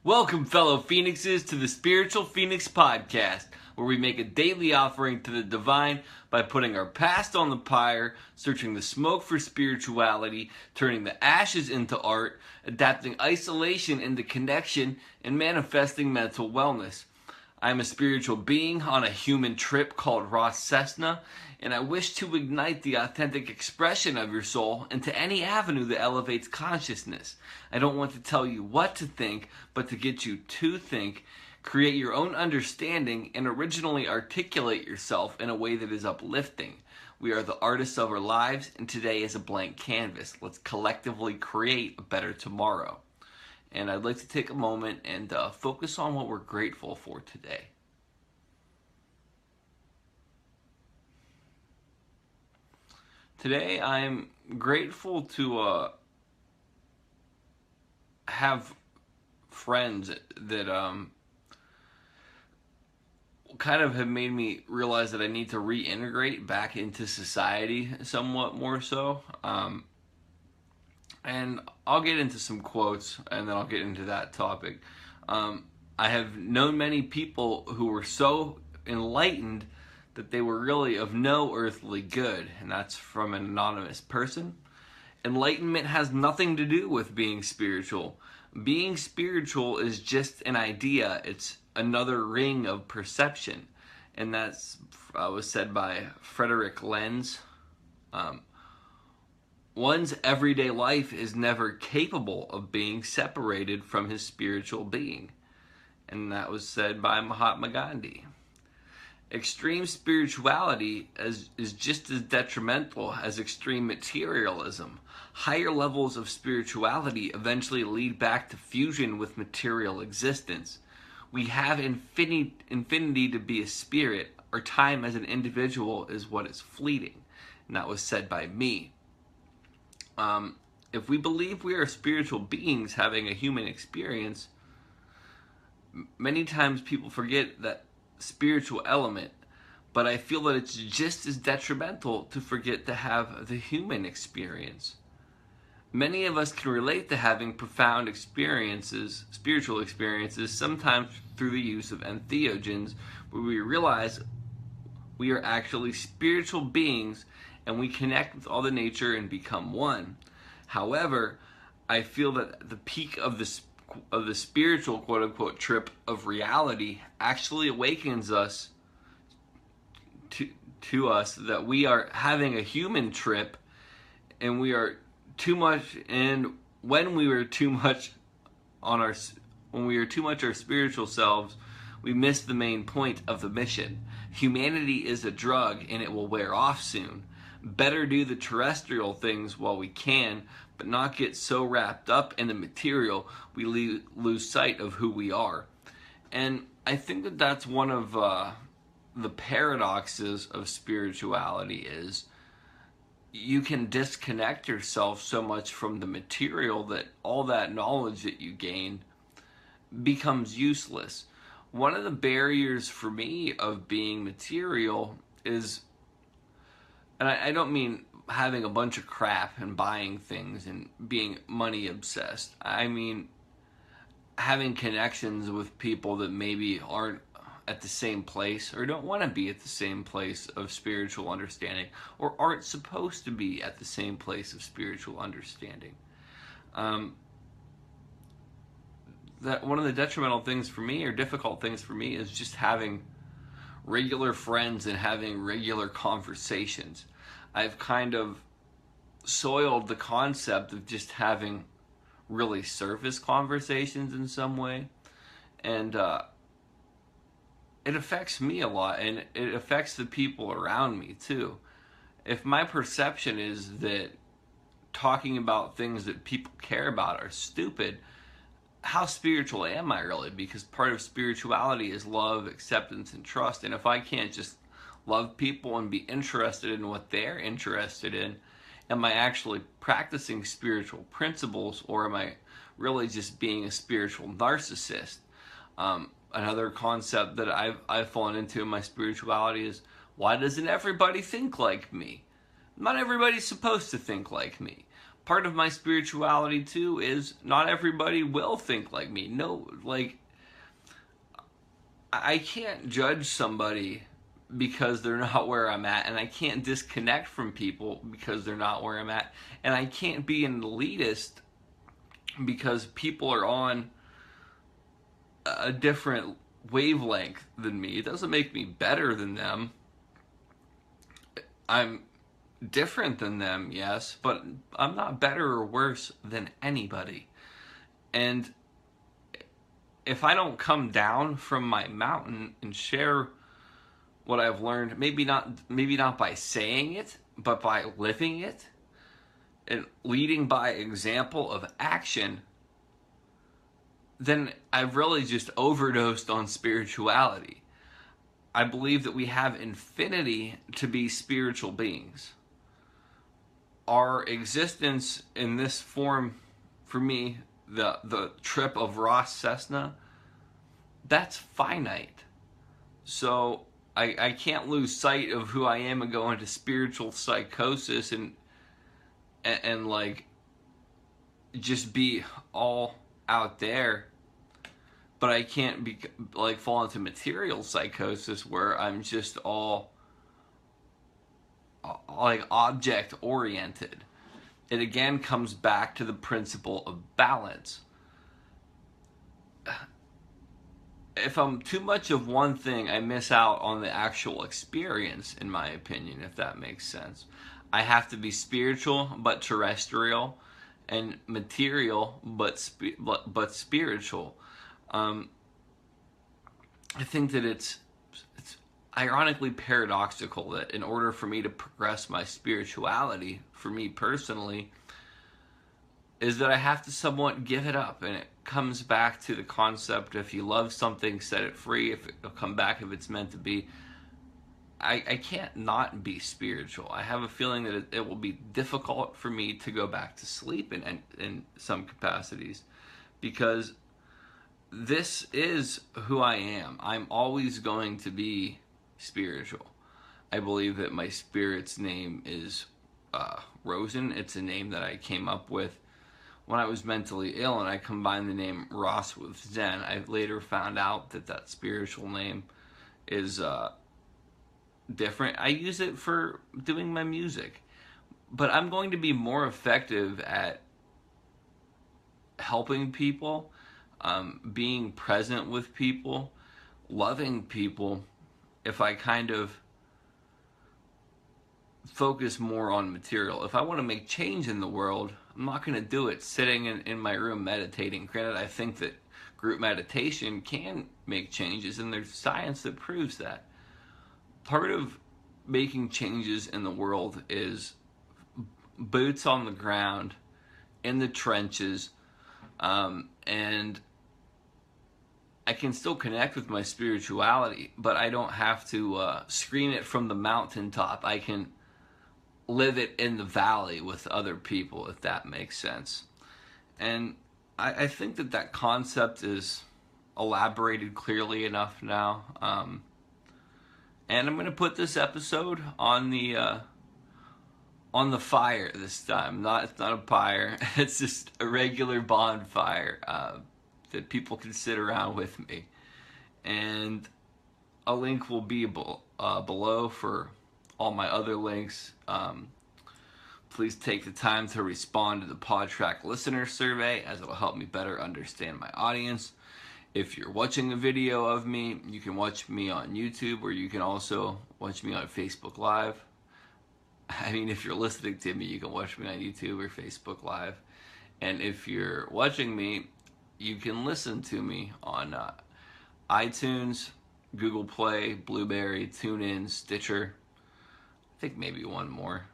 Welcome, fellow Phoenixes, to the Spiritual Phoenix Podcast, where we make a daily offering to the divine by putting our past on the pyre, searching the smoke for spirituality, turning the ashes into art, adapting isolation into connection, and manifesting mental wellness. I am a spiritual being on a human trip called Rozen, and I wish to ignite the authentic expression of your soul into any avenue that elevates consciousness. I don't want to tell you what to think, but to get you to think, create your own understanding, and originally articulate yourself in a way that is uplifting. We are the artists of our lives, and today is a blank canvas. Let's collectively create a better tomorrow. And I'd like to take a moment and focus on what we're grateful for today. Today I'm grateful to have friends that kind of have made me realize that I need to reintegrate back into society somewhat more so. And I'll get into some quotes, and then I'll get into that topic. I have known many people who were so enlightened that they were really of no earthly good, and that's from an anonymous person. Enlightenment has nothing to do with being spiritual. Being spiritual is just an idea. It's another ring of perception, and that's was said by Frederick Lenz. One's everyday life is never capable of being separated from his spiritual being. And that was said by Mahatma Gandhi. Extreme spirituality is just as detrimental as extreme materialism. Higher levels of spirituality eventually lead back to fusion with material existence. We have infinity to be a spirit. Our time as an individual is what is fleeting. And that was said by me. If we believe we are spiritual beings having a human experience, many times people forget that spiritual element, but I feel that it's just as detrimental to forget to have the human experience. Many of us can relate to having profound experiences, spiritual experiences, sometimes through the use of entheogens, where we realize we are actually spiritual beings and we connect with all the nature and become one. However, I feel that the peak of the spiritual quote-unquote trip of reality actually awakens us to us that we are having a human trip, and we are too much, and when we are too much our spiritual selves, we miss the main point of the mission. Humanity is a drug, and it will wear off soon. Better do the terrestrial things while we can, but not get so wrapped up in the material we lose sight of who we are. And I think that that's one of the paradoxes of spirituality is you can disconnect yourself so much from the material that all that knowledge that you gain becomes useless. One of the barriers for me of being material is, and I don't mean having a bunch of crap and buying things and being money obsessed. I mean having connections with people that maybe aren't at the same place or don't want to be at the same place of spiritual understanding or aren't supposed to be at the same place of spiritual understanding. That one of the detrimental things for me or difficult things for me is just having regular friends and having regular conversations. I've kind of soiled the concept of just having really surface conversations in some way, and it affects me a lot, and it affects the people around me too. If my perception is that talking about things that people care about are stupid, how spiritual am I really? Because part of spirituality is love, acceptance, and trust. And if I can't just love people and be interested in what they're interested in, am I actually practicing spiritual principles, or am I really just being a spiritual narcissist? Another concept that I've fallen into in my spirituality is, why doesn't everybody think like me? Not everybody's supposed to think like me. part of my spirituality too is not everybody will think like me. No, like, I can't judge somebody because they're not where I'm at, and I can't disconnect from people because they're not where I'm at, and I can't be an elitist because people are on a different wavelength than me. It doesn't make me better than them. I'm different than them, yes, but I'm not better or worse than anybody. And if I don't come down from my mountain and share what I've learned, maybe not by saying it, but by living it and leading by example of action, then I've really just overdosed on spirituality. I believe that we have infinity to be spiritual beings. Our existence in this form, for me, the trip of Ross Cessna, that's finite. So I can't lose sight of who I am and go into spiritual psychosis and like just be all out there. But I can't be like fall into material psychosis where I'm just all like object oriented. It again comes back to the principle of balance. If I'm too much of one thing, I miss out on the actual experience, in my opinion, if that makes sense. I have to be spiritual but terrestrial, and material but spiritual. I think that it's ironically paradoxical that in order for me to progress my spirituality, for me personally, is that I have to somewhat give it up. And it comes back to the concept, if you love something, set it free. If it'll come back, if it's meant to be. I can't not be spiritual. I have a feeling that it will be difficult for me to go back to sleep in some capacities, because this is who I am. I'm always going to be spiritual. I believe that my spirit's name is Rozen. It's a name that I came up with when I was mentally ill, and I combined the name Ross with Zen. I later found out that that spiritual name is different. I use it for doing my music, but I'm going to be more effective at helping people, being present with people, loving people, if I kind of focus more on material. If I want to make change in the world, I'm not going to do it sitting in my room meditating. Granted, I think that group meditation can make changes, and there's science that proves that. Part of making changes in the world is boots on the ground, in the trenches, and I can still connect with my spirituality, but I don't have to scream it from the mountaintop. I can live it in the valley with other people, if that makes sense. And I think that concept is elaborated clearly enough now. And I'm going to put this episode on the fire this time. It's not a pyre. It's just a regular bonfire that people can sit around with me. And a link will be below for all my other links. Please take the time to respond to the PodTrack listener survey, as it'll help me better understand my audience. If you're watching a video of me, you can watch me on YouTube, or you can also watch me on Facebook Live. I mean, if you're listening to me, you can watch me on YouTube or Facebook Live. And if you're watching me, you can listen to me on iTunes, Google Play, Blubrry, TuneIn, Stitcher. I think maybe one more.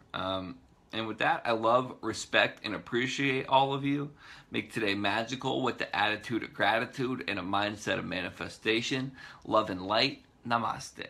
And with that, I love, respect, and appreciate all of you. Make today magical with the attitude of gratitude and a mindset of manifestation. Love and light. Namaste.